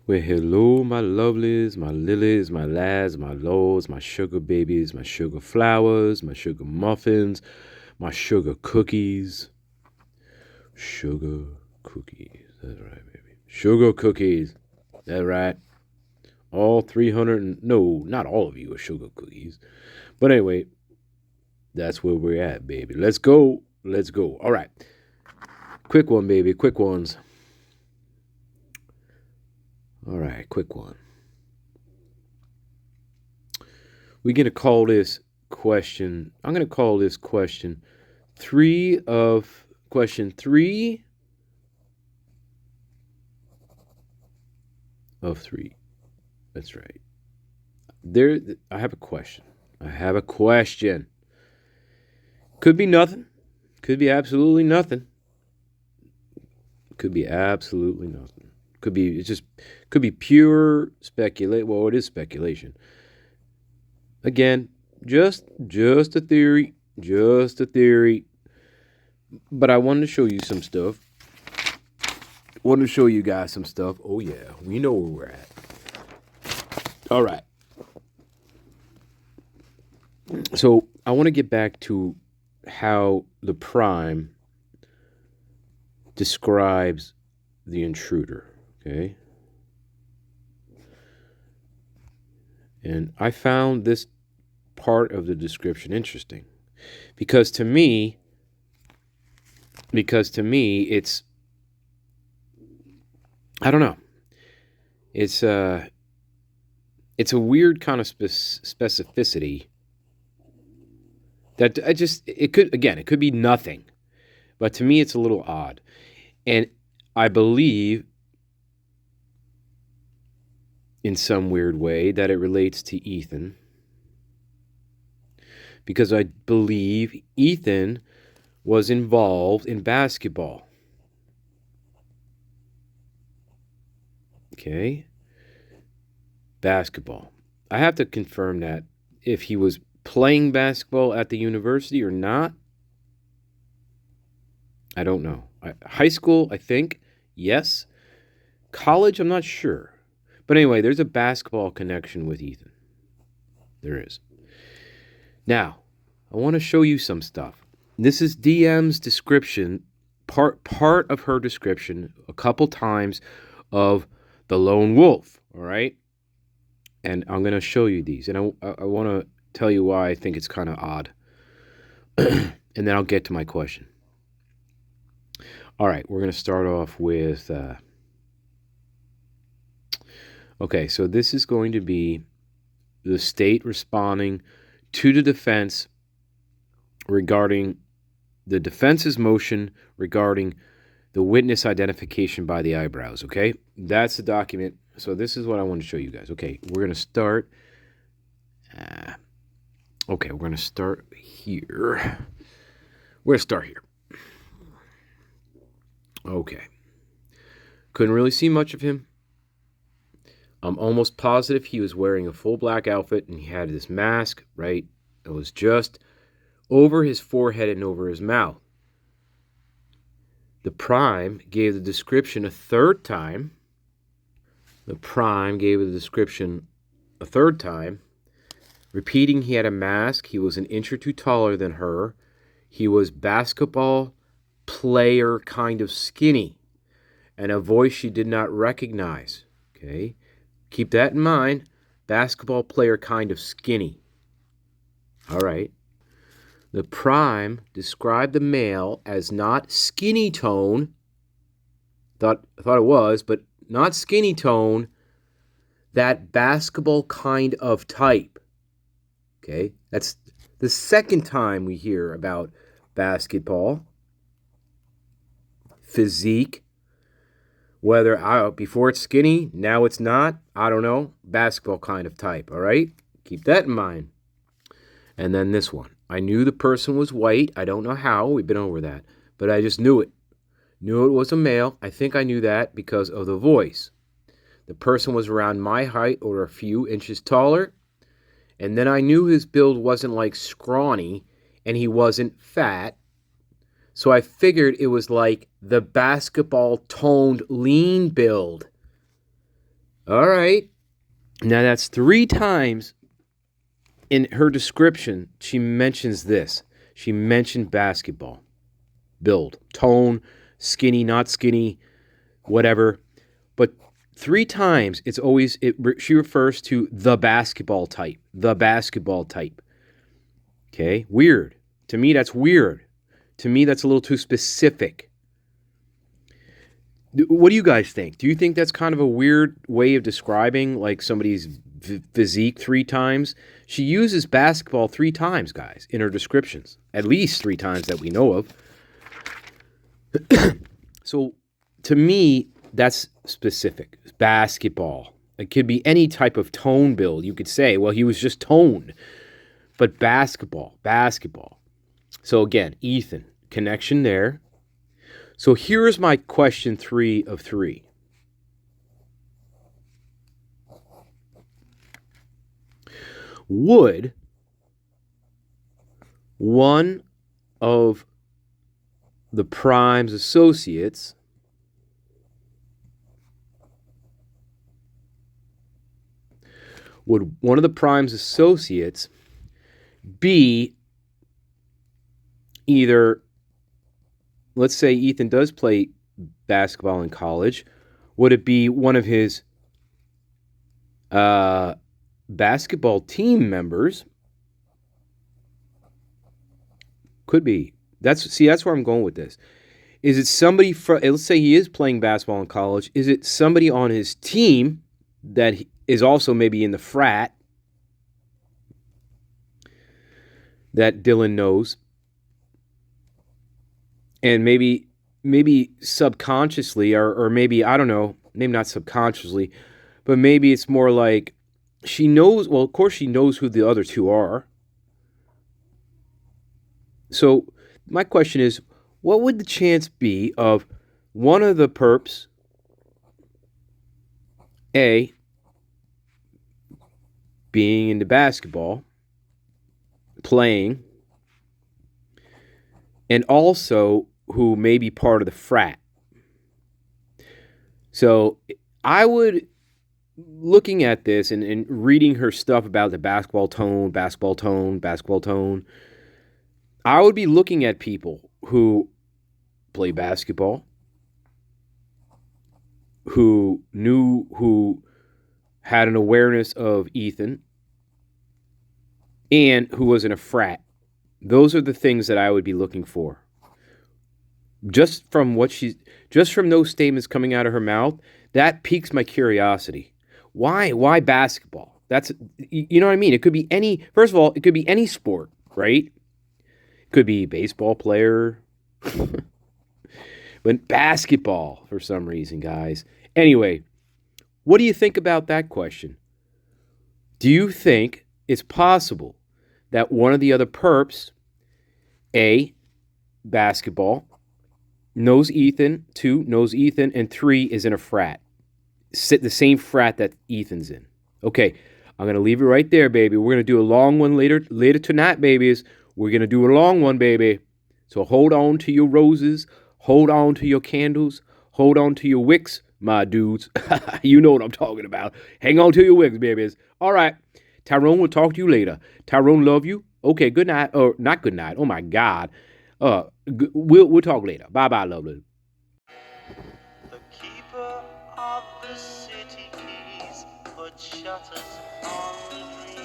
Well, hello, my lovelies, my lilies, my lads, my lows, my sugar babies, my sugar flowers, my sugar muffins, my sugar cookies. Sugar cookies. That's right, baby. Sugar cookies. That's right. All 300 no, not all of you are sugar cookies. But anyway, that's where we're at, baby. Let's go. Let's go. All right. Quick one, baby. Quick ones. All right, quick one. We're going to call this question, I'm going to call this question three of 3 of 3. That's right. I have a question. Could be nothing. Could be absolutely nothing. Could be absolutely nothing. Could be pure speculation. Well, it is speculation. Again, just a theory. Just a theory. But I wanted to show you some stuff. Wanted to show you guys some stuff. Oh, yeah. We know where we're at. All right. So I want to get back to how the prime describes the intruder. Okay. And I found this part of the description interesting because to me it's, I don't know, it's a weird kind of specificity that it could be nothing, but to me it's a little odd. And I believe in some weird way that it relates to Ethan, because I believe Ethan was involved in basketball. Okay? Basketball. I have to confirm that if he was playing basketball at the university or not. I don't know. High school, I think, yes. College, I'm not sure. But anyway, there's a basketball connection with Ethan. There is. Now, I want to show you some stuff. This is DM's description, part of her description, a couple times of the lone wolf, all right? And I'm going to show you these. And I want to tell you why I think it's kind of odd. And then I'll get to my question. All right, we're going to start off with... okay, so this is going to be the state responding to the defense regarding the defense's motion regarding the witness identification by the eyebrows, okay? That's the document. So this is what I want to show you guys. Okay, we're going to start... okay, we're going to start here. We're going to start here. Okay. Couldn't really see much of him. I'm almost positive he was wearing a full black outfit and he had this mask, right? It was just over his forehead and over his mouth. The prime gave the description a third time. Repeating he had a mask. He was an inch or two taller than her. He was basketball player kind of skinny. And a voice she did not recognize. Okay? Keep that in mind. Basketball player kind of skinny. All right. The prime described the male as not skinny tone. Thought it was, but not skinny tone. That basketball kind of type. Okay? That's the second time we hear about basketball. Physique. Whether before it's skinny, now it's not, I don't know. Basketball kind of type, all right? Keep that in mind. And then this one. I knew the person was white. I don't know how. We've been over that. But I just knew it. Knew it was a male. I think I knew that because of the voice. The person was around my height or a few inches taller. And then I knew his build wasn't like scrawny and he wasn't fat. So I figured it was like the basketball toned lean build. All right. Now that's 3 times in her description she mentions this. She mentioned basketball. Build, tone, skinny, not skinny, whatever. But 3 times she refers to the basketball type. The basketball type. Okay? Weird. To me, that's weird. To me, that's a little too specific. What do you guys think? Do you think that's kind of a weird way of describing like somebody's physique 3 times? She uses basketball 3 times, guys, in her descriptions. At least 3 times that we know of. So, to me, that's specific. Basketball. It could be any type of tone build. You could say, well, he was just toned. But basketball. So, again, Ethan, connection there. So here's my question 3 of 3. Would one of the Prime's associates be either, let's say Ethan does play basketball in college, would it be one of his basketball team members? Could be. That's where I'm going with this. Is it somebody from, let's say he is playing basketball in college, is it somebody on his team that is also maybe in the frat that Dylan knows? And maybe subconsciously, or maybe, I don't know, maybe not subconsciously, but maybe it's more like she knows, well, of course she knows who the other 2 are. So my question is, what would the chance be of one of the perps, A, being into basketball, playing, and also who may be part of the frat? So I would, looking at this and reading her stuff about the basketball tone, I would be looking at people who play basketball, who had an awareness of Ethan, and who was in a frat. Those are the things that I would be looking for. Just from those statements coming out of her mouth, that piques my curiosity. Why basketball? That's, you know what I mean? It could be any, first of all, it could be any sport, right? It could be baseball player. But basketball, for some reason, guys. Anyway, what do you think about that question? Do you think it's possible that one of the other perps, A, basketball, knows Ethan, 2, knows Ethan, and 3 is in a frat? The same frat that Ethan's in. Okay, I'm going to leave it right there, baby. We're going to do a long one later tonight, babies. We're going to do a long one, baby. So hold on to your roses. Hold on to your candles. Hold on to your wicks, my dudes. You know what I'm talking about. Hang on to your wicks, babies. All right. Tyrone will talk to you later. Tyrone, love you. Okay, good night. Or not good night. Oh, my God. We'll talk later. Bye-bye, lovely. The keeper of the city keys put shutters on the dream.